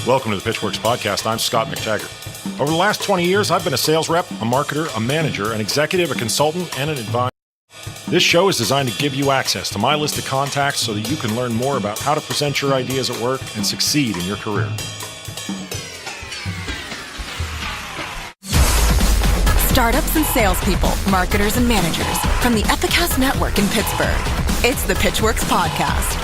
Welcome to the Pitchwerks podcast. I'm Scott McTaggart. Over the last 20 years, I've been a sales rep, a marketer, a manager, an executive, a consultant, and an advisor. This show is designed to give you access to my list of contacts so that you can learn more about how to present your ideas at work and succeed in your career. Startups and salespeople, marketers and managers from the Epicast Network in Pittsburgh. It's the Pitchwerks podcast.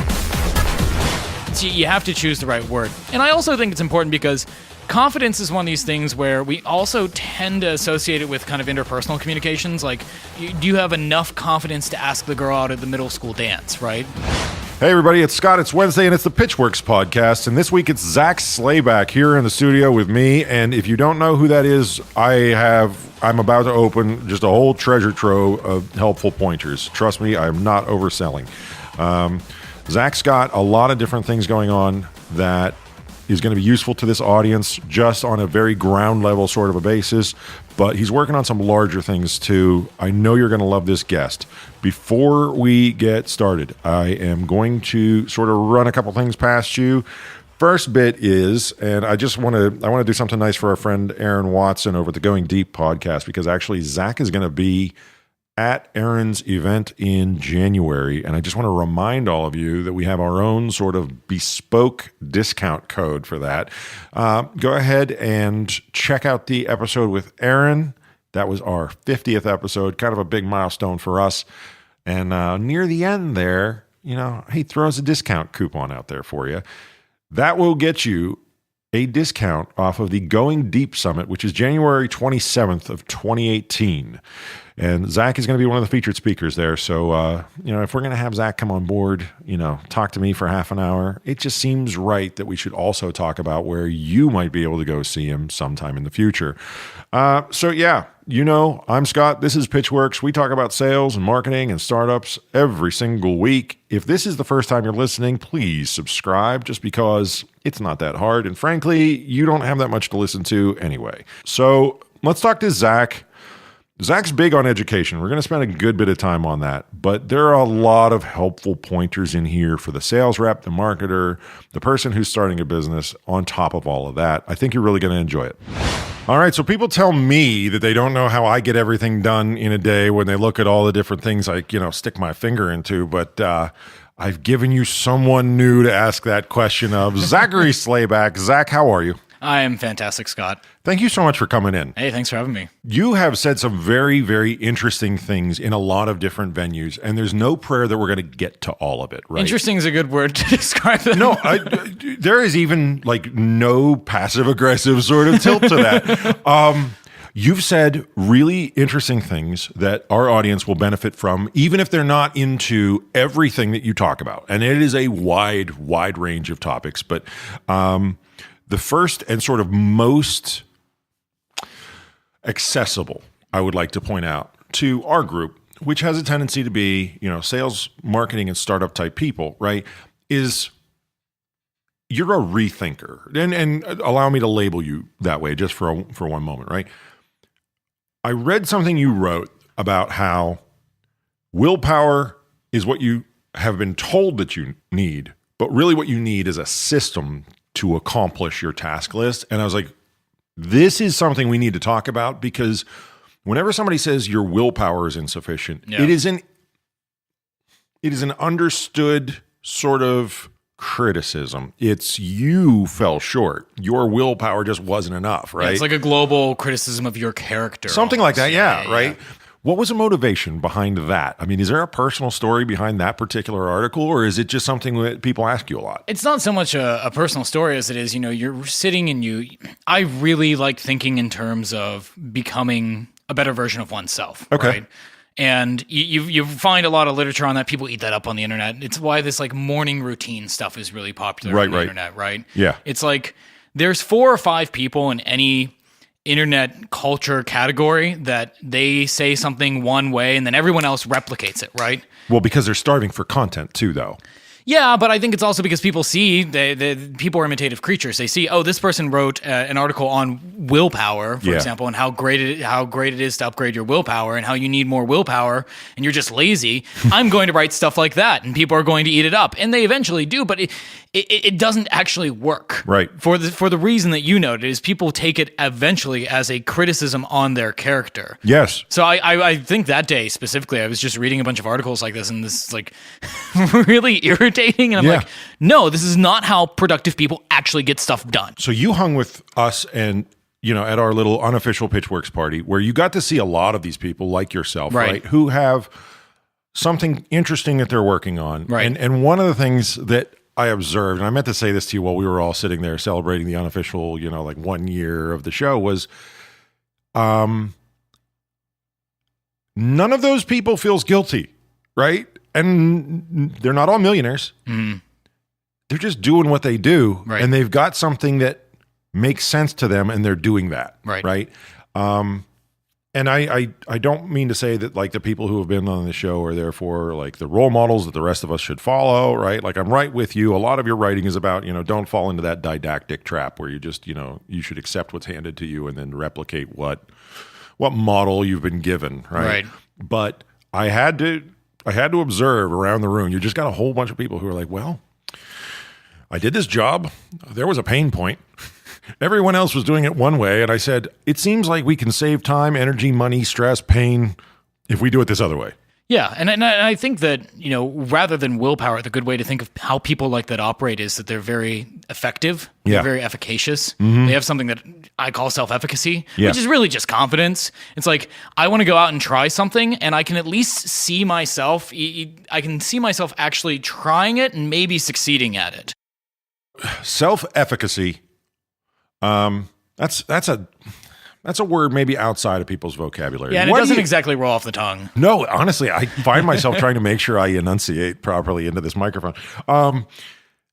You have to choose the right word. And I also think it's important because confidence is one of these things where we also tend to associate it with kind of interpersonal communications. Like, do you have enough confidence to ask the girl out at the middle school dance, right? Hey everybody, it's Scott. It's Wednesday and it's the Pitchwerks podcast. And this week it's Zak Slayback here in the studio with me. And if you don't know who that is, I'm about to open just a whole treasure trove of helpful pointers. Trust me, I'm not overselling. Zak's got a lot of different things going on that is going to be useful to this audience just on a very ground level sort of a basis, but he's working on some larger things too. I know you're going to love this guest. Before we get started, I am going to sort of run a couple things past you. First bit is, and I want to do something nice for our friend Aaron Watson over at the Going Deep podcast, because actually Zak is going to be at Aaron's event in January, and I just want to remind all of you that we have our own sort of bespoke discount code for that. Go ahead and check out the episode with Aaron. That was our 50th episode, kind of a big milestone for us. And near the end there, he throws a discount coupon out there for you. That will get you a discount off of the Going Deep Summit, which is January 27th of 2018. And Zak is going to be one of the featured speakers there. So, if we're going to have Zak come on board, talk to me for half an hour, it just seems right that we should also talk about where you might be able to go see him sometime in the future. I'm Scott. This is Pitchwerks. We talk about sales and marketing and startups every single week. If this is the first time you're listening, please subscribe, just because it's not that hard. And frankly, you don't have that much to listen to anyway. So let's talk to Zak. Zak's big on education. We're going to spend a good bit of time on that, but there are a lot of helpful pointers in here for the sales rep, the marketer, the person who's starting a business on top of all of that. I think you're really going to enjoy it. All right, so people tell me that they don't know how I get everything done in a day when they look at all the different things I, stick my finger into, but I've given you someone new to ask that question of. Zachary Slayback. Zak, how are you? I am fantastic, Scott. Thank you so much for coming in. Hey, thanks for having me. You have said some very, very interesting things in a lot of different venues, and there's no prayer that we're going to get to all of it, right? Interesting is a good word to describe them. No, there is even no passive-aggressive sort of tilt to that. You've said really interesting things that our audience will benefit from, even if they're not into everything that you talk about. And it is a wide range of topics, but the first and sort of most accessible, I would like to point out to our group, which has a tendency to be, sales, marketing, and startup type people, right, is you're a rethinker. And allow me to label you that way just for one moment, right? I read something you wrote about how willpower is what you have been told that you need, but really what you need is a system to accomplish your task list. And I was like, this is something we need to talk about, because whenever somebody says your willpower is insufficient, it is an understood sort of criticism. It's you fell short. Your willpower just wasn't enough, right? Yeah, it's like a global criticism of your character. Something almost like that, yeah, right? Yeah. What was the motivation behind that? I mean, is there a personal story behind that particular article, or is it just something that people ask you a lot? It's not so much a personal story as it is, you're sitting and I really like thinking in terms of becoming a better version of oneself, okay. Right? And you find a lot of literature on that. People eat that up on the internet. It's why this like morning routine stuff is really popular on the internet, right? Yeah. It's like there's 4 or 5 people in any internet culture category that they say something one way and then everyone else replicates it, right? Well, because they're starving for content too, though. Yeah, but I think it's also because people see people are imitative creatures. They see, oh, this person wrote an article on willpower, for example, and how great it is to upgrade your willpower and how you need more willpower and you're just lazy. I'm going to write stuff like that, and people are going to eat it up, and they eventually do. But it doesn't actually work, right? For the reason that you noted is people take it eventually as a criticism on their character. Yes. So I think that day specifically, I was just reading a bunch of articles like this, and this is like really irritating. And I'm like, no, this is not how productive people actually get stuff done. So you hung with us and, at our little unofficial Pitchwerks party where you got to see a lot of these people like yourself, right? Who have something interesting that they're working on. Right. And one of the things that I observed, and I meant to say this to you while we were all sitting there celebrating the unofficial, 1 year of the show was, none of those people feels guilty, right? And they're not all millionaires. Mm. They're just doing what they do, right. And they've got something that makes sense to them, and they're doing that, right? And I don't mean to say that like the people who have been on the show are therefore like the role models that the rest of us should follow, right? Like I'm right with you. A lot of your writing is about don't fall into that didactic trap where you just you should accept what's handed to you and then replicate what model you've been given, right? But I had to observe around the room. You just got a whole bunch of people who are like, well, I did this job. There was a pain point. Everyone else was doing it one way. And I said, it seems like we can save time, energy, money, stress, pain if we do it this other way. Yeah, and I think that, rather than willpower, the good way to think of how people like that operate is that they're very effective, they're very efficacious. Mm-hmm. They have something that I call self-efficacy, which is really just confidence. It's like, I want to go out and try something, and I can at least see myself, actually trying it and maybe succeeding at it. Self-efficacy, that's a word maybe outside of people's vocabulary. Yeah, and it doesn't exactly roll off the tongue. No, honestly, I find myself trying to make sure I enunciate properly into this microphone.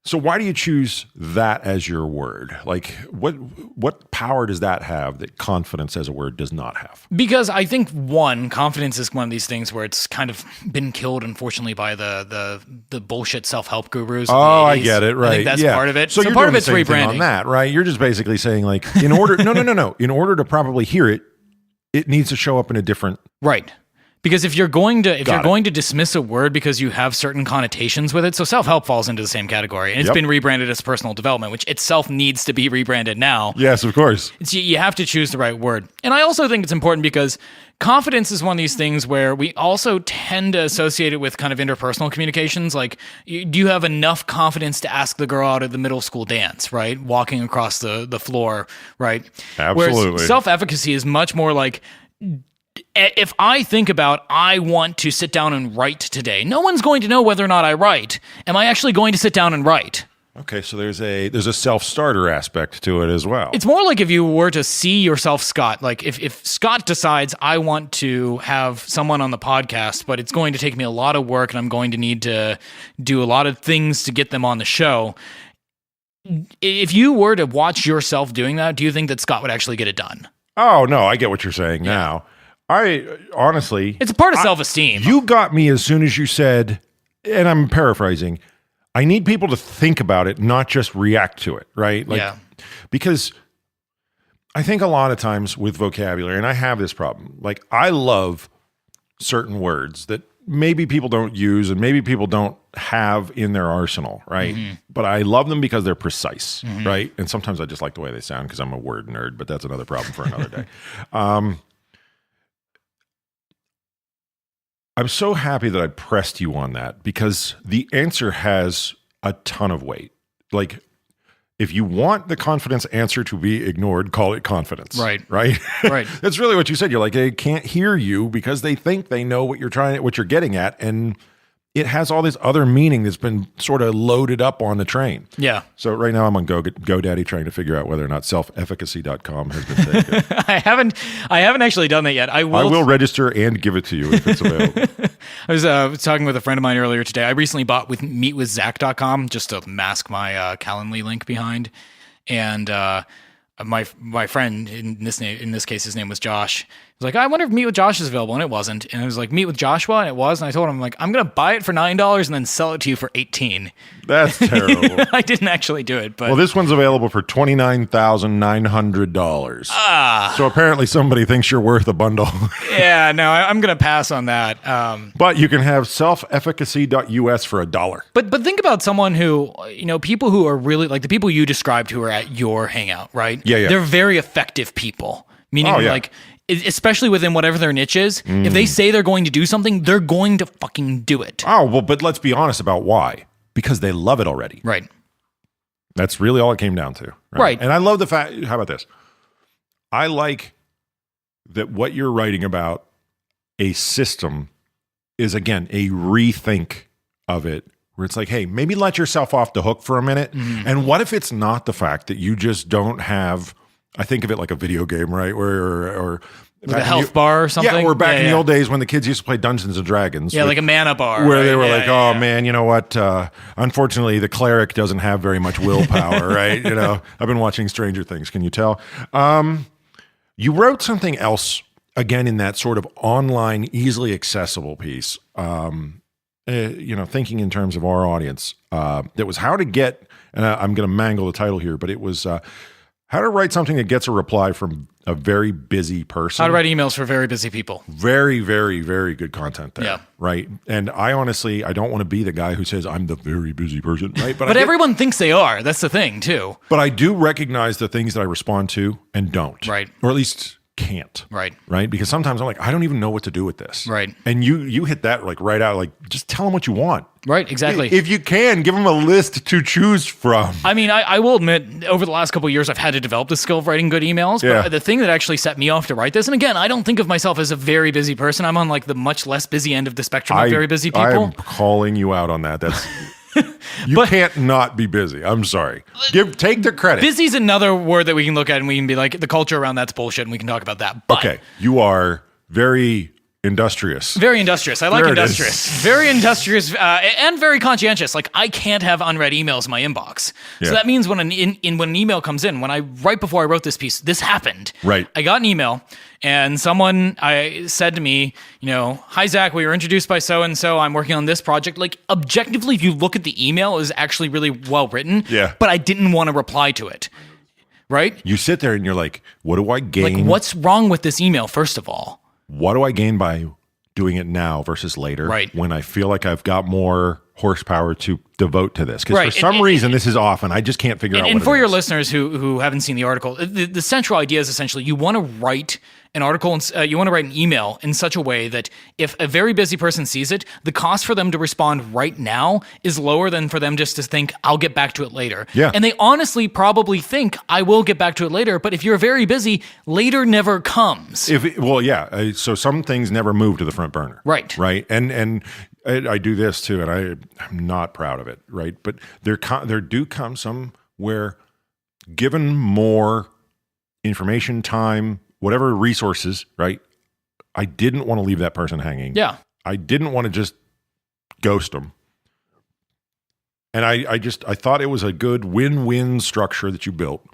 So why do you choose that as your word? Like, what power does that have that confidence as a word does not have? Because I think, one, confidence is one of these things where it's kind of been killed, unfortunately, by the bullshit self-help gurus. Oh, I get it, right. I think that's part of it. So you're part doing of it's the same thing rebranding. on that, right? You're just basically saying, like, in order, no. In order to probably hear it, it needs to show up in a different... Right. Because if you're going to dismiss a word because you have certain connotations with it, so self-help falls into the same category, and it's been rebranded as personal development, which itself needs to be rebranded now. Yes, of course. You have to choose the right word. And I also think it's important because confidence is one of these things where we also tend to associate it with kind of interpersonal communications. Like, do you have enough confidence to ask the girl out at the middle school dance, right? Walking across the floor, right? Absolutely. Whereas self-efficacy is much more like, if I think about, I want to sit down and write today, no one's going to know whether or not I write. Am I actually going to sit down and write? Okay, so there's a self-starter aspect to it as well. It's more like if you were to see yourself, Scott, like if Scott decides I want to have someone on the podcast, but it's going to take me a lot of work and I'm going to need to do a lot of things to get them on the show. If you were to watch yourself doing that, do you think that Scott would actually get it done? Oh, no, I get what you're saying now. I honestly... It's a part of self-esteem. You got me as soon as you said, and I'm paraphrasing, I need people to think about it, not just react to it, right? Because I think a lot of times with vocabulary, and I have this problem, like I love certain words that maybe people don't use and maybe people don't have in their arsenal, right? Mm-hmm. But I love them because they're precise, right? And sometimes I just like the way they sound because I'm a word nerd, but that's another problem for another day. I'm so happy that I pressed you on that because the answer has a ton of weight. Like, if you want the confidence answer to be ignored, call it confidence. Right. That's really what you said. You're like, they can't hear you because they think they know what you're getting at, and it has all this other meaning that's been sort of loaded up on the train. Yeah. So right now I'm on GoDaddy trying to figure out whether or not selfefficacy.com has been taken. I haven't actually done that yet. I will register and give it to you if it's available. I was talking with a friend of mine earlier today. I recently bought meetwithzach.com just to mask my Calendly link behind. And my friend in this case, his name was Josh. He was like, I wonder if Meet with Josh is available, and it wasn't. And I was like, Meet with Joshua, and it was. And I told him, like, I'm gonna buy it for $9 and then sell it to you for $18. That's terrible. I didn't actually do it, but well, this one's available for $29,900. So apparently somebody thinks you're worth a bundle. yeah, no, I'm gonna pass on that. But you can have selfefficacy.us for $1. But think about someone who, people who are really like the people you described who are at your hangout, right? Yeah. They're very effective people, meaning like, especially within whatever their niche is, if they say they're going to do something, they're going to fucking do it. Oh, well, but let's be honest about why. Because they love it already. Right. That's really all it came down to. Right. And I love the fact, how about this? I like that what you're writing about a system is, again, a rethink of it, where it's like, hey, maybe let yourself off the hook for a minute. And what if it's not the fact that you just don't have, I think of it like a video game, right? Or like a health bar or something? Yeah, or back in the old days when the kids used to play Dungeons and Dragons. Yeah, like a mana bar. Where right? they were man, you know what? Unfortunately, the cleric doesn't have very much willpower, right? I've been watching Stranger Things. Can you tell? You wrote something else, again, in that sort of online, easily accessible piece, thinking in terms of our audience, that was how to get, and I'm going to mangle the title here, but it was how to write something that gets a reply from a very busy person. How to write emails for very busy people. Very, very, very good content there. Yeah. Right. And I honestly don't want to be the guy who says I'm the very busy person. Right. But everyone thinks they are. That's the thing, too. But I do recognize the things that I respond to and don't. Right. Or at least can't. Right. Right. Because sometimes I'm like, I don't even know what to do with this. Right. And you hit that like right out, like just tell them what you want. Right, exactly. If you can, give them a list to choose from. I mean, I will admit, over the last couple of years, I've had to develop the skill of writing good emails. Yeah. But the thing that actually set me off to write this, and again, I don't think of myself as a very busy person. I'm on like the much less busy end of the spectrum of very busy people. I'm calling you out on that. That's you can't not be busy. I'm sorry. Take the credit. Busy's another word that we can look at, and we can be like, the culture around that's bullshit, and we can talk about that. But okay, you are very industrious. Very industrious. I like There it industrious. is. Very industrious and very conscientious. Like, I can't have unread emails in my inbox. Yeah. So that means when an email comes in, right before I wrote this piece, this happened. Right. I got an email and someone said to me, hi, Zach, we were introduced by so-and-so. I'm working on this project. Like, objectively, if you look at the email, it was actually really well written. Yeah. But I didn't want to reply to it. Right? You sit there and you're like, what do I gain? Like, what's wrong with this email, first of all? What do I gain by doing it now versus later? Right. When I feel like I've got more horsepower to devote to this. Because Right. for some reason, this is off and I just can't figure out what And for it your is. listeners who haven't seen the article, the central idea is essentially you want to write an article, you want to write an email in such a way that if a very busy person sees it, the cost for them to respond right now is lower than for them just to think, I'll get back to it later. Yeah. And they honestly probably think, I will get back to it later. But if you're very busy, later never comes. So some things never move to the front burner. Right. Right. And I do this too, and I'm not proud of it. Right. But there do come some where, given more information, time, whatever resources, right, I didn't want to leave that person hanging. Yeah. I didn't want to just ghost them. And I thought it was a good win-win structure that you built,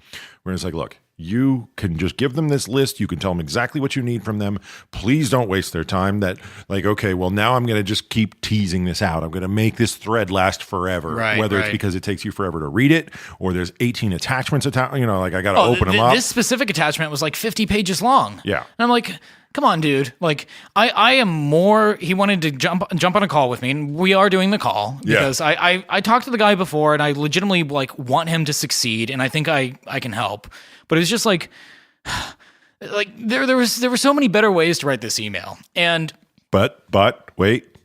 where it's like, look, you can just give them this list. You can tell them exactly what you need from them. Please don't waste their time. That, like, okay, well, now I'm going to just keep teasing this out. I'm going to make this thread last forever, Right, whether it's right. because it takes you forever to read it or there's 18 attachments, like I got to open them up. This specific attachment was like 50 pages long. Yeah. And I'm like, come on, dude. Like, I am more. He wanted to jump on a call with me, and we are doing the call because I talked to the guy before, and I legitimately like want him to succeed, and I think I can help. But it's just like there were so many better ways to write this email, and But wait,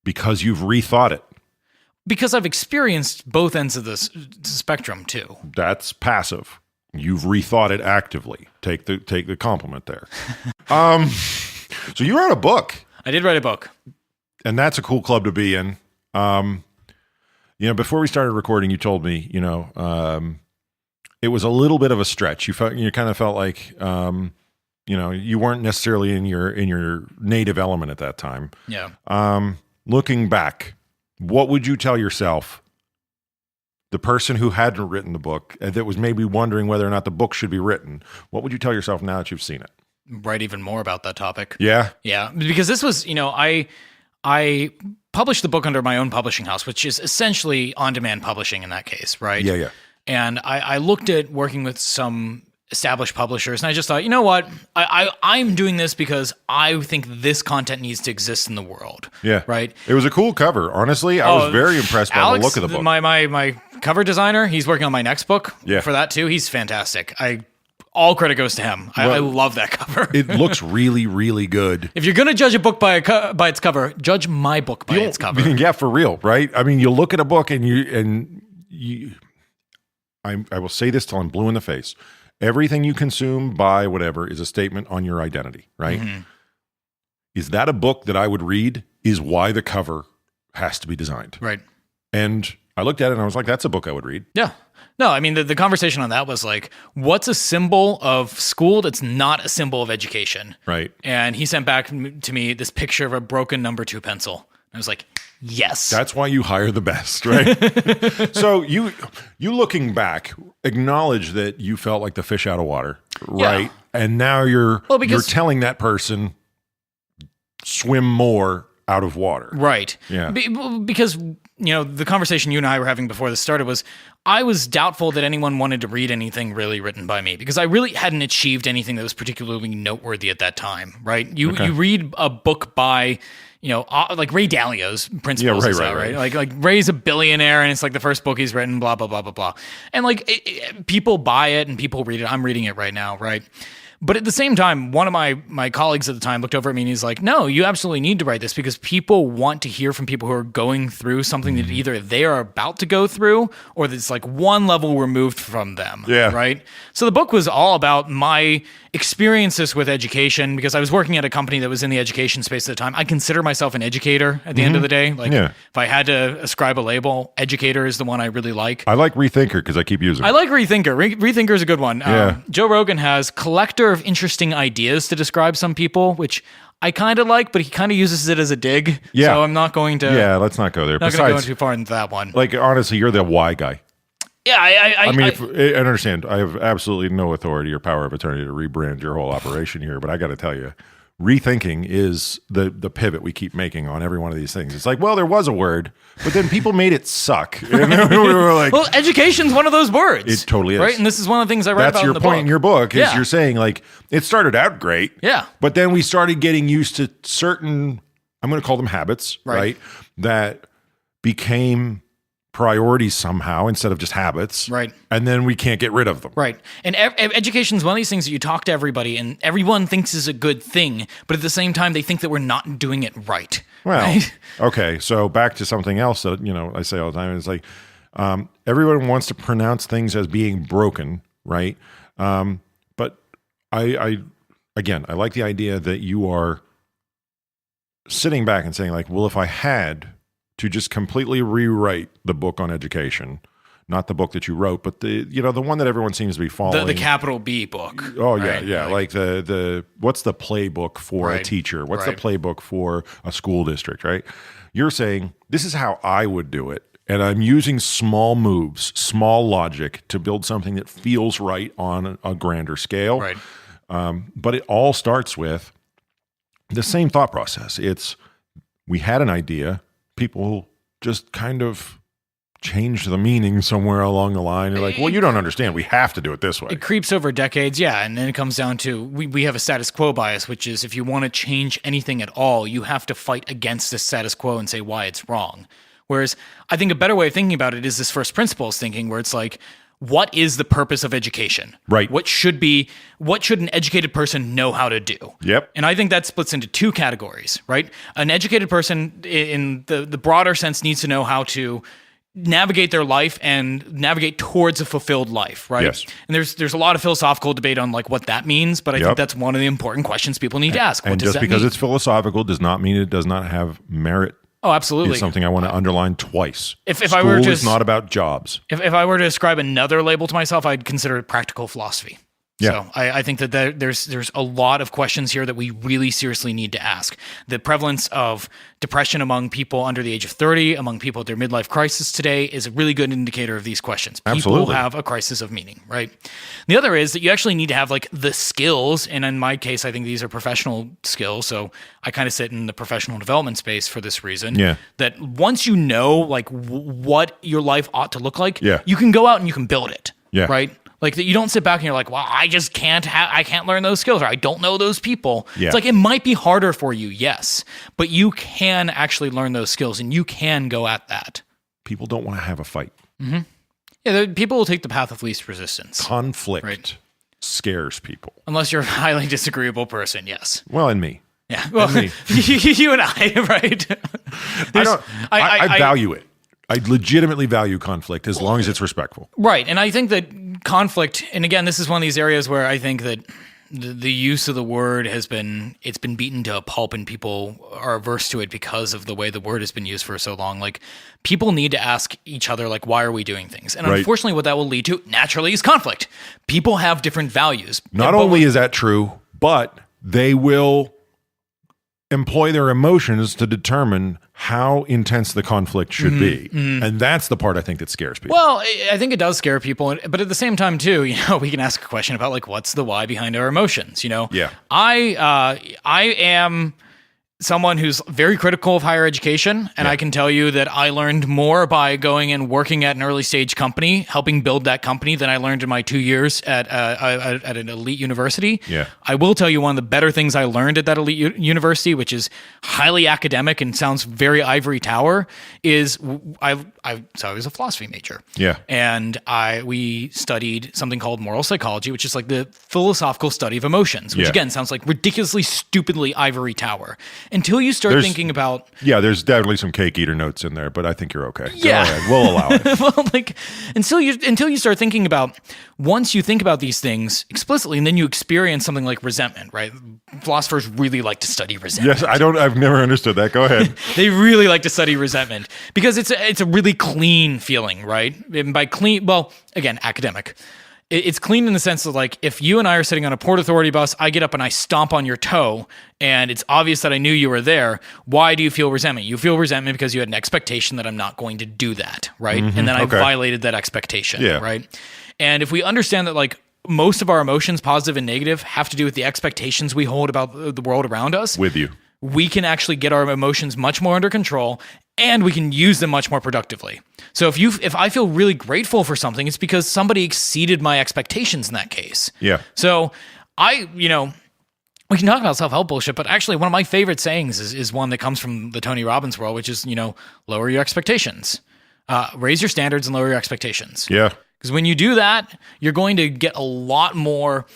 because you've rethought it. because I've experienced both ends of this spectrum too. That's passive. You've rethought it actively. Take the compliment there. So you wrote a book, I did write a book. and that's a cool club to be in. Before we started recording, you told me, it was a little bit of a stretch. You kind of felt like, you weren't necessarily in your native element at that time. Yeah. Looking back, what would you tell yourself the person who hadn't written the book that was maybe wondering whether or not the book should be written, what would you tell yourself now that you've seen it? Write even more about that topic. Yeah. Yeah. Because this was, I published the book under my own publishing house, which is essentially on-demand publishing in that case, right? Yeah. And I looked at working with some established publishers, and I just thought, you know what? I'm doing this because I think this content needs to exist in the world. Yeah. Right? It was a cool cover. Honestly, I was very impressed by Alex, the look of the book. My cover designer, he's working on my next book for that too. He's fantastic. All credit goes to him. I love that cover. It looks really, really good. If you're going to judge a book by its cover, judge my book by its cover. Yeah, for real, right? I mean, you look at a book and I will say this till I'm blue in the face. Everything you consume, buy, whatever, is a statement on your identity, right? Mm-hmm. Is that a book that I would read? Is why the cover has to be designed. Right. And I looked at it and I was like, that's a book I would read. Yeah. No, I mean, the conversation on that was like, what's a symbol of school that's not a symbol of education? Right. And he sent back to me this picture of a broken number 2 pencil. I was like, yes. That's why you hire the best, right? So you looking back, acknowledge that you felt like the fish out of water, right? Yeah. And now you're telling that person, swim more out of water. Right. Yeah. Because, the conversation you and I were having before this started was, I was doubtful that anyone wanted to read anything really written by me because I really hadn't achieved anything that was particularly noteworthy at that time, right? You read a book by, like Ray Dalio's Principles, right? Like Ray's a billionaire and it's like the first book he's written, blah, blah, blah, blah, blah. And like people buy it and people read it. I'm reading it right now, right? But at the same time, one of my colleagues at the time looked over at me and he's like, no, you absolutely need to write this because people want to hear from people who are going through something that either they are about to go through or that's like one level removed from them. Yeah. Right? So the book was all about my experiences with education because I was working at a company that was in the education space at the time. I consider myself an educator at the end of the day. Like if I had to ascribe a label, educator is the one I really like. I like Rethinker because I keep using it. I like Rethinker. Rethinker is a good one. Joe Rogan has collector of interesting ideas to describe some people, which I kind of like, but he kind of uses it as a dig. Yeah. So I'm not going to. Yeah, let's not go there. Not going to go too far into that one. Like, honestly, you're the why guy. Yeah, I understand. I have absolutely no authority or power of attorney to rebrand your whole operation here, but I got to tell you, rethinking is the pivot we keep making on every one of these things. It's like, well, there was a word, but then people made it suck. And we were like, well, education's one of those words. It totally is. Right? And this is one of the things I write about in the book. That's your point in your book, is you're saying, like, it started out great. Yeah. But then we started getting used to certain, I'm going to call them habits, right? That became priorities somehow instead of just habits. Right. And then we can't get rid of them. Right. And education is one of these things that you talk to everybody and everyone thinks is a good thing, but at the same time, they think that we're not doing it right. Well, right? Okay. So back to something else that, I say all the time. It's like, everyone wants to pronounce things as being broken. Right. But I like the idea that you are sitting back and saying like, well, if I had to just completely rewrite the book on education, not the book that you wrote, but the one that everyone seems to be following. The capital B book. Oh yeah, right? Yeah. Like the what's the playbook for a teacher? What's the playbook for a school district? Right? You're saying this is how I would do it, and I'm using small moves, small logic to build something that feels right on a grander scale. Right. But it all starts with the same thought process. We had an idea. People just kind of change the meaning somewhere along the line. You're like, well, you don't understand. We have to do it this way. It creeps over decades, and then it comes down to, we have a status quo bias, which is if you want to change anything at all, you have to fight against the status quo and say why it's wrong. Whereas I think a better way of thinking about it is this first principles thinking, where it's like, what is the purpose of education? Right. What should an educated person know how to do? Yep. And I think that splits into two categories, right? An educated person in the broader sense needs to know how to navigate their life and navigate towards a fulfilled life, right? Yes. And there's a lot of philosophical debate on like what that means, but I think that's one of the important questions people need to ask. And just because it's philosophical does not mean it does not have merit. Oh, absolutely. It's something I want to underline twice. If School I were to, is not about jobs. If I were to ascribe another label to myself, I'd consider it practical philosophy. So I think that there's a lot of questions here that we really seriously need to ask. The prevalence of depression among people under the age of 30, among people at their midlife crisis today, is a really good indicator of these questions. People have a crisis of meaning, right? The other is that you actually need to have like the skills, and in my case, I think these are professional skills. So I kind of sit in the professional development space for this reason. Yeah. That once you know like what your life ought to look like, Yeah. you can go out and you can build it. Yeah. Right. Like that, you don't sit back and you're like, well, I just can't learn those skills, or I don't know those people. Yeah. It's like, it might be harder for you, yes, but you can actually learn those skills and you can go at that. People don't want to have a fight. Yeah, people will take the path of least resistance. Conflict scares people. Unless you're a highly disagreeable person, yes. Well, and me. Yeah, well, me. you and I, right? I value it. I legitimately value conflict as long as it's respectful. Right. And I think that conflict, and again, this is one of these areas where I think that the use of the word it's been beaten to a pulp, and people are averse to it because of the way the word has been used for so long. Like, people need to ask each other, like, why are we doing things? And unfortunately, what that will lead to naturally is conflict. People have different values. Not only is that true, but they will employ their emotions to determine how intense the conflict should be. And that's the part I think that scares people. Well, I think it does scare people, but at the same time too, we can ask a question about like, what's the why behind our emotions, Yeah. I am someone who's very critical of higher education, and I can tell you that I learned more by going and working at an early stage company, helping build that company, than I learned in my 2 years at an elite university. Yeah. I will tell you one of the better things I learned at that elite university, which is highly academic and sounds very ivory tower, is I was a philosophy major. Yeah. And we studied something called moral psychology, which is like the philosophical study of emotions, which again sounds like ridiculously, stupidly ivory tower. Until you start thinking about... Yeah, there's definitely some cake eater notes in there, but I think you're okay. Yeah. Go ahead. We'll allow it. Well, like, until you start thinking about... Once you think about these things explicitly, and then you experience something like resentment, right? Philosophers really like to study resentment. Yes, I've never understood that. Go ahead. They really like to study resentment because it's a really clean feeling, right? And by clean, well, again, academic. It's clean in the sense of like, if you and I are sitting on a Port Authority bus, I get up and I stomp on your toe, and it's obvious that I knew you were there. Why do you feel resentment? You feel resentment because you had an expectation that I'm not going to do that, right? And then I violated that expectation, right? And if we understand that like most of our emotions, positive and negative, have to do with the expectations we hold about the world around us. With you. We can actually get our emotions much more under control, and we can use them much more productively. So if I feel really grateful for something, it's because somebody exceeded my expectations in that case. Yeah. So we can talk about self-help bullshit, but actually one of my favorite sayings is one that comes from the Tony Robbins world, which is, lower your expectations. Raise your standards and lower your expectations. Yeah. Because when you do that, you're going to get a lot more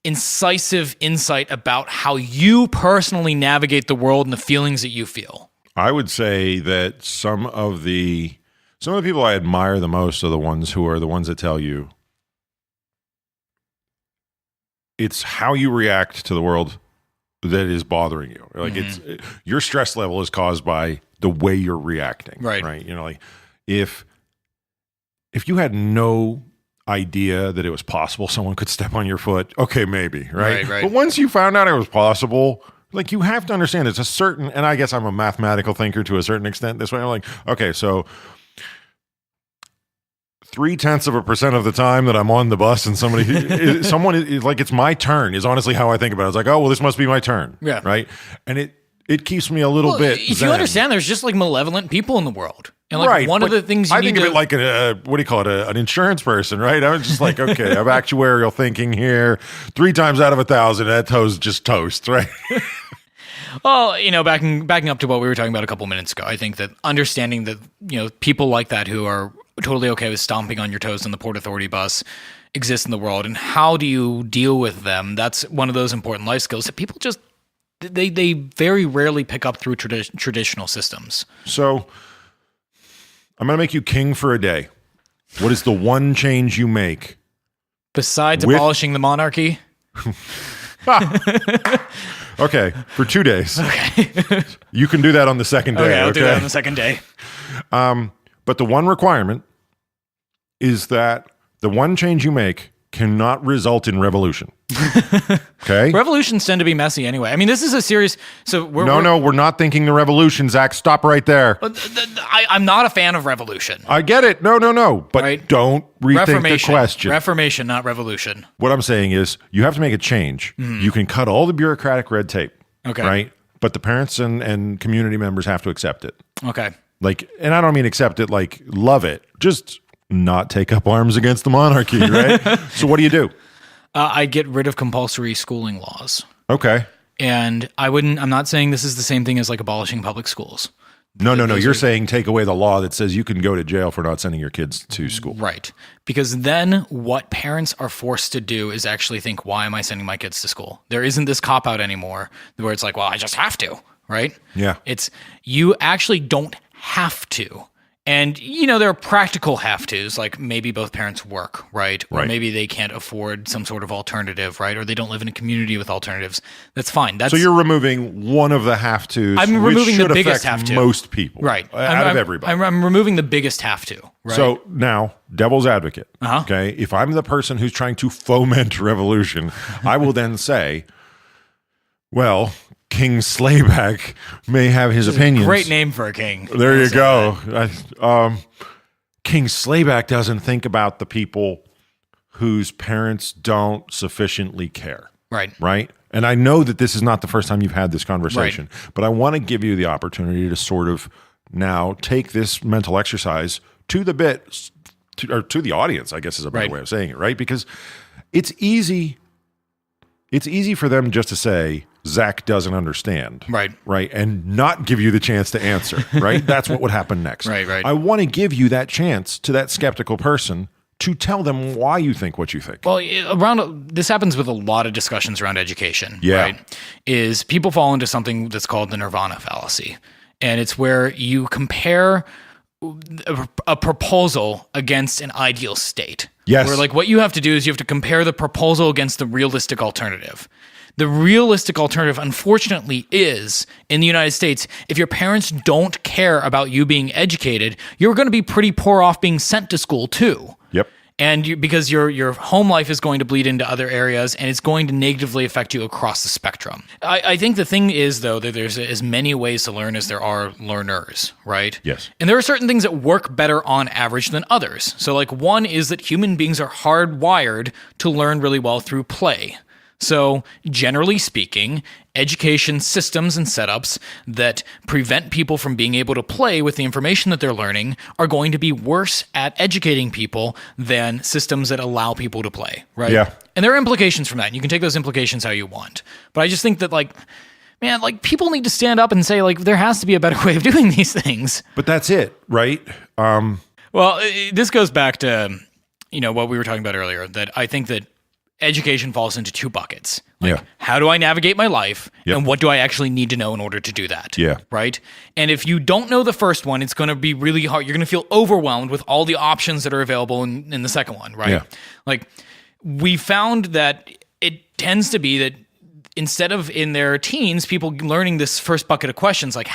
incisive insight about how you personally navigate the world and the feelings that you feel. I would say that some of the people I admire the most are the ones that tell you it's how you react to the world that is bothering you. Like it's your stress level is caused by the way you're reacting. Right. Right. Like if you had no idea that it was possible someone could step on your foot, okay, maybe, right? Right. But once you found out it was possible, like you have to understand it's a certain, and I guess I'm a mathematical thinker to a certain extent this way. I'm like, okay, so 0.3% of the time that I'm on the bus and someone is like, it's my turn is honestly how I think about it. It's like, oh, well, this must be my turn. Yeah. Right. And it keeps me a little bit If zen. you understand, there's just like malevolent people in the world. And like right, one of the things I think of it like what do you call it? An insurance person, right? I was just like, okay, I have actuarial thinking here. 3 times out of 1,000, that toe's just toast, right? Well, backing up to what we were talking about a couple minutes ago, I think that understanding that, people like that who are totally okay with stomping on your toes on the Port Authority bus exist in the world, and how do you deal with them? That's one of those important life skills that people just, they very rarely pick up through traditional systems. So I'm going to make you king for a day. What is the one change you make? Besides abolishing the monarchy? Okay, for 2 days. Okay. You can do that on the second day. Okay, I'll do that on the second day. But the one requirement is that the one change you make cannot result in revolution. Okay? Revolutions tend to be messy anyway. I mean, this is a serious. So we're not thinking the revolution, Zach. Stop right there. I'm not a fan of revolution. I get it. No. But Right? don't rethink the question. Reformation, not revolution. What I'm saying is you have to make a change. You can cut all the bureaucratic red tape. Okay. Right? But the parents and community members have to accept it. Okay. Like, and I don't mean accept it like love it. Just not take up arms against the monarchy, right? So what do? I get rid of compulsory schooling laws. Okay. And I'm not saying this is the same thing as like abolishing public schools. No. You're saying take away the law that says you can go to jail for not sending your kids to school. Right. Because then what parents are forced to do is actually think, why am I sending my kids to school? There isn't this cop out anymore where it's like, well, I just have to, right? Yeah. It's you actually don't have to. And, there are practical have-tos, like maybe both parents work, right? Or maybe they can't afford some sort of alternative, right? Or they don't live in a community with alternatives. That's fine. So you're removing one of the have-tos. I'm removing the biggest affect have-to. most people. Right. Out of everybody. I'm removing the biggest have-to, right? So now, devil's advocate, okay? If I'm the person who's trying to foment revolution, I will then say, well, King Slayback may have his opinions. Great name for a king. There you go. King Slayback doesn't think about the people whose parents don't sufficiently care. Right. Right? And I know that this is not the first time you've had this conversation, but I want to give you the opportunity to sort of now take this mental exercise to the to the audience, I guess is a better way of saying it, right? Because it's easy for them just to say, Zach doesn't understand. Right. And not give you the chance to answer. Right. That's what would happen next. Right. I want to give you that chance to that skeptical person to tell them why you think what you think. Well, this happens with a lot of discussions around education. Yeah. Right. Is people fall into something that's called the nirvana fallacy. And it's where you compare a proposal against an ideal state. Yes. Where like what you have to do is you have to compare the proposal against the realistic alternative. The realistic alternative, unfortunately, is in the United States, if your parents don't care about you being educated, you're going to be pretty poor off being sent to school too. Yep. And because your home life is going to bleed into other areas, and it's going to negatively affect you across the spectrum. I think the thing is, though, that there's as many ways to learn as there are learners, right? Yes. And there are certain things that work better on average than others. So, like, one is that human beings are hardwired to learn really well through play. So, generally speaking, education systems and setups that prevent people from being able to play with the information that they're learning are going to be worse at educating people than systems that allow people to play, right? Yeah. And there are implications from that. And you can take those implications how you want. But I just think that, people need to stand up and say, there has to be a better way of doing these things. But that's it, right? Well, this goes back to, what we were talking about earlier, that I think that education falls into two buckets. How do I navigate my life? Yep. And what do I actually need to know in order to do that? Yeah. Right? And if you don't know the first one, it's going to be really hard. You're going to feel overwhelmed with all the options that are available in the second one, right? Yeah. We found that it tends to be that instead of in their teens, people learning this first bucket of questions, like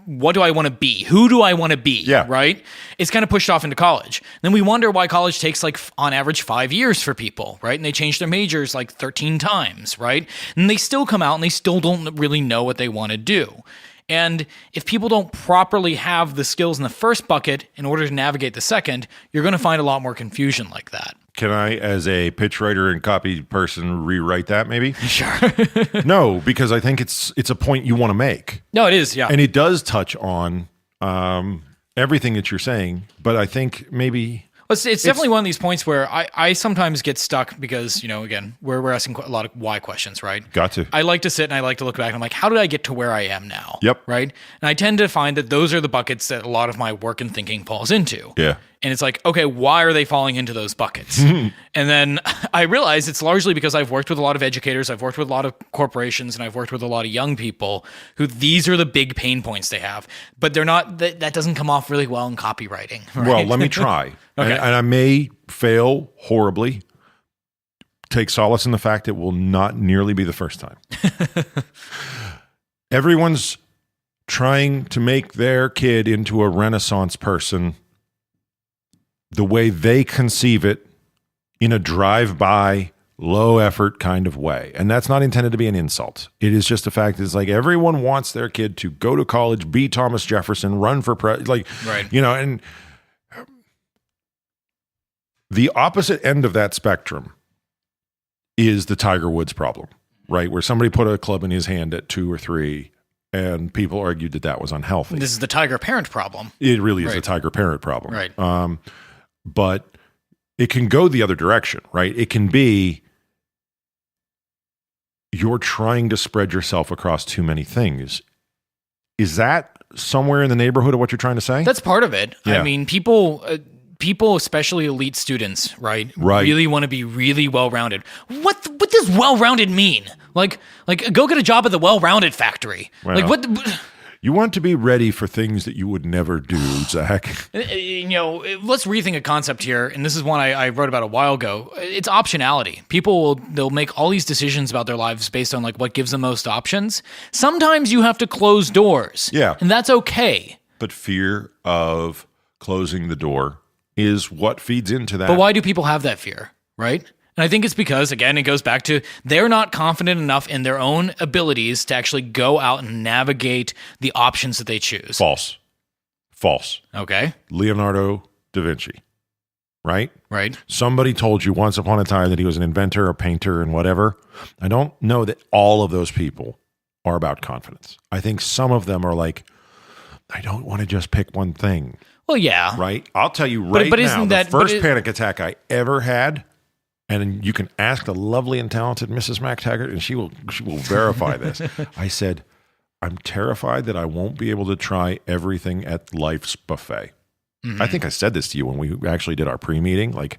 what do I want to be? Who do I want to be? Yeah. Right? It's kind of pushed off into college. Then we wonder why college takes on average 5 years for people, right? And they change their majors 13 times, right? And they still come out and they still don't really know what they want to do. And if people don't properly have the skills in the first bucket in order to navigate the second, you're going to find a lot more confusion like that. Can I, as a pitch writer and copy person, rewrite that maybe? Sure. No, because I think it's a point you want to make. No, it is, yeah. And it does touch on everything that you're saying, but I think maybe... It's definitely one of these points where I sometimes get stuck because, again, we're asking a lot of why questions, right? Got to. I like to sit and I like to look back and I'm like, how did I get to where I am now? Yep. Right? And I tend to find that those are the buckets that a lot of my work and thinking falls into. Yeah. And it's like, okay, why are they falling into those buckets? And then I realize it's largely because I've worked with a lot of educators, I've worked with a lot of corporations, and I've worked with a lot of young people who these are the big pain points they have. But they're not, that doesn't come off really well in copywriting. Right? Well, let me try. Okay. And I may fail horribly. Take solace in the fact it will not nearly be the first time. Everyone's trying to make their kid into a Renaissance person the way they conceive it in a drive-by, low-effort kind of way. And that's not intended to be an insult. It is just a fact. It's like everyone wants their kid to go to college, be Thomas Jefferson, run for president. Right. And the opposite end of that spectrum is the Tiger Woods problem, right? Where somebody put a club in his hand at 2 or 3, and people argued that that was unhealthy. This is the tiger parent problem. It really is Right. a tiger parent problem. Right. But it can go the other direction, right? It can be you're trying to spread yourself across too many things. Is that somewhere in the neighborhood of what you're trying to say? That's part of it. Yeah. I mean, people, especially elite students, right? Right. Really want to be really well-rounded. What does well-rounded mean? Like go get a job at the well-rounded factory. Well, like what? You want to be ready for things that you would never do, Zach. Let's rethink a concept here, and this is one I wrote about a while ago. It's optionality. They'll make all these decisions about their lives based on like what gives them most options. Sometimes you have to close doors. Yeah. And that's okay. But fear of closing the door is what feeds into that. But why do people have that fear, right? And I think it's because, again, it goes back to they're not confident enough in their own abilities to actually go out and navigate the options that they choose. False. Okay. Leonardo da Vinci, right? Right. Somebody told you once upon a time that he was an inventor, a painter, and whatever. I don't know that all of those people are about confidence. I think some of them are like, I don't want to just pick one thing. Well, yeah. Right? I'll tell you right but now, isn't the that- first but panic attack I ever had, and you can ask the lovely and talented Mrs. MacTaggart, and she will verify this. I said, I'm terrified that I won't be able to try everything at life's buffet. Mm-hmm. I think I said this to you when we actually did our pre-meeting, and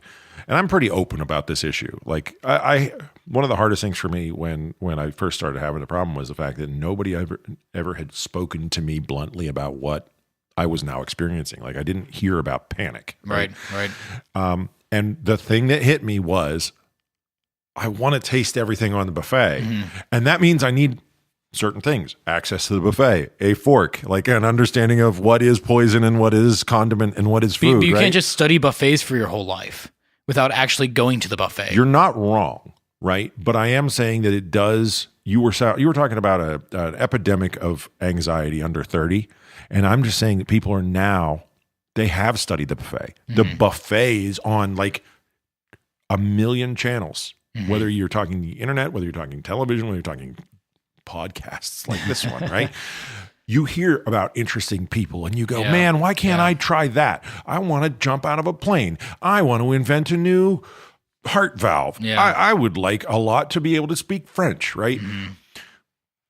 I'm pretty open about this issue. Like, I one of the hardest things for me when I first started having the problem was the fact that nobody ever had spoken to me bluntly about what I was now experiencing. Like, I didn't hear about panic. Right. And the thing that hit me was, I want to taste everything on the buffet. Mm-hmm. And that means I need certain things: access to the buffet, a fork, like an understanding of what is poison and what is condiment and what is food. But you right? can't just study buffets for your whole life without actually going to the buffet. You're not wrong, right? But I am saying that it does. You were talking about an epidemic of anxiety under 30. And I'm just saying that people are now, they have studied the buffet. Mm-hmm. The buffet is on like a million channels, Mm-hmm. whether you're talking the internet, whether you're talking television, whether you're talking podcasts like this one, right? You hear about interesting people and you go, Yeah. man, why can't Yeah. I try that? I want to jump out of a plane. I want to invent a new heart valve. Yeah. I would like a lot to be able to speak French, right? Mm-hmm.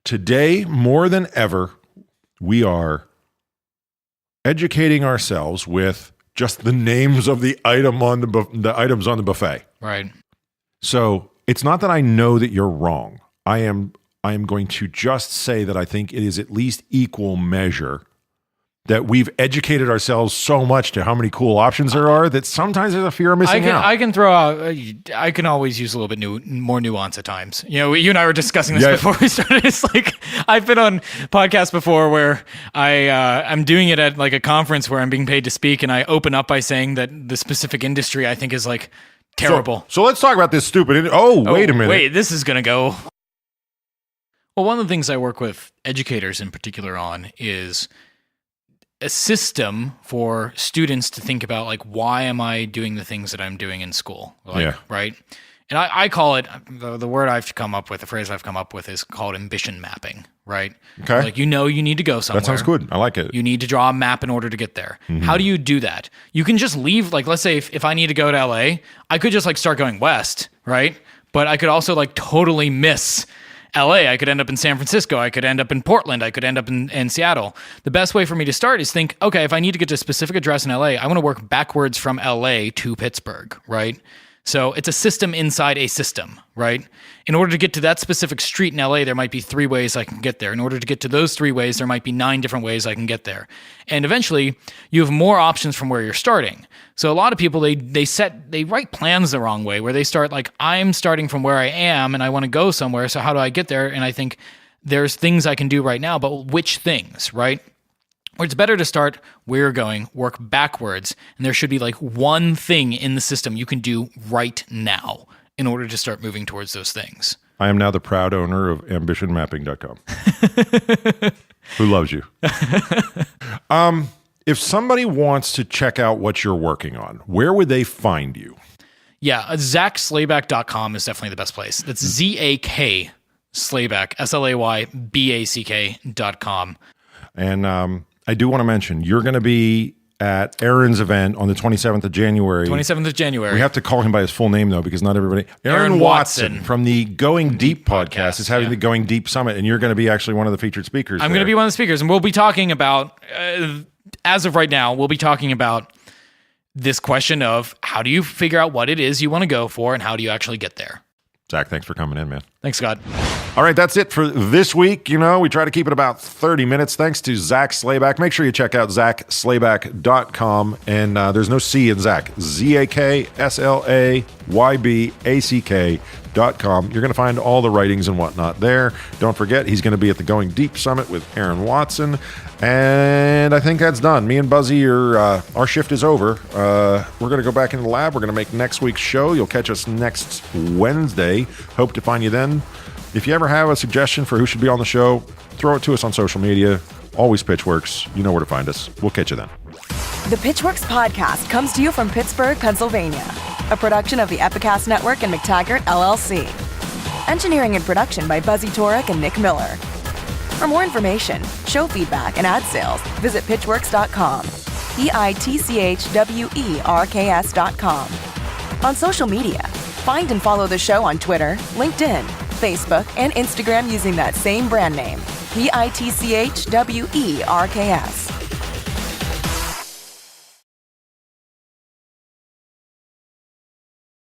Today, more than ever, we are educating ourselves with just the names of the items on the buffet. Right. So it's not that I know that you're wrong. I am going to just say that I think it is at least equal measure that we've educated ourselves so much to how many cool options there are that sometimes there's a fear of missing out. I can throw out. I can always use a little bit more nuance at times. You and I were discussing this before we started. It's like I've been on podcasts before where I'm doing it at like a conference where I'm being paid to speak, and I open up by saying that the specific industry I think is like terrible. So let's talk about this stupid. Wait a minute. Wait, this is gonna go. Well, one of the things I work with educators in particular on is a system for students to think about, like, why am I doing the things that I'm doing in school? Right? And I call it, the word I've come up with, the phrase I've come up with is called ambition mapping, right? Okay. Like, you need to go somewhere. That sounds good. I like it. You need to draw a map in order to get there. Mm-hmm. How do you do that? You can just leave, like, let's say if I need to go to LA, I could just like start going west, right? But I could also like totally miss LA. I could end up in San Francisco. I could end up in Portland. I could end up in Seattle. The best way for me to start is think, okay, if I need to get to a specific address in LA, I want to work backwards from LA to Pittsburgh, right? So it's a system inside a system, right? In order to get to that specific street in LA, there might be 3 ways I can get there. In order to get to those 3 ways, there might be 9 different ways I can get there. And eventually, you have more options from where you're starting. So a lot of people, they write plans the wrong way, where they start like, I'm starting from where I am and I want to go somewhere. So how do I get there? And I think there's things I can do right now, but which things, right? Or it's better to start where you're going, work backwards, and there should be like one thing in the system you can do right now in order to start moving towards those things. I am now the proud owner of ambitionmapping.com. Who loves you? If somebody wants to check out what you're working on, where would they find you? Yeah, ZakSlayback.com is definitely the best place. That's ZAK Slayback, SLAYBACK.com. And I do want to mention, you're going to be at Aaron's event on the 27th of January. 27th of January. We have to call him by his full name, though, because not everybody... Aaron Watson from the Going Deep podcast is having the Going Deep Summit, and you're going to be actually one of the featured speakers. I'm going to be one of the speakers, and we'll be talking about, as of right now, we'll be talking about this question of how do you figure out what it is you want to go for, and how do you actually get there? Zach, thanks for coming in, man. Thanks, Scott. All right, that's it for this week. You know, we try to keep it about 30 minutes. Thanks to Zak Slayback. Make sure you check out ZakSlayback.com. And there's no C in Zak. ZakSlayback.com. You're going to find all the writings and whatnot there. Don't forget, he's going to be at the Going Deep Summit with Aaron Watson. And I think that's done. Me and Buzzy, our shift is over. We're going to go back in the lab. We're going to make next week's show. You'll catch us next Wednesday. Hope to find you then. If you ever have a suggestion for who should be on the show, throw it to us on social media. Always Pitchwerks. You know where to find us. We'll catch you then. The Pitchwerks podcast comes to you from Pittsburgh, Pennsylvania, a production of the Epicast Network and McTaggart, LLC. Engineering and production by Buzzy Torek and Nick Miller. For more information, show feedback, and ad sales, visit pitchwerks.com. EITCHWERKS.com. On social media, find and follow the show on Twitter, LinkedIn, Facebook, and Instagram using that same brand name, PITCHWERKS.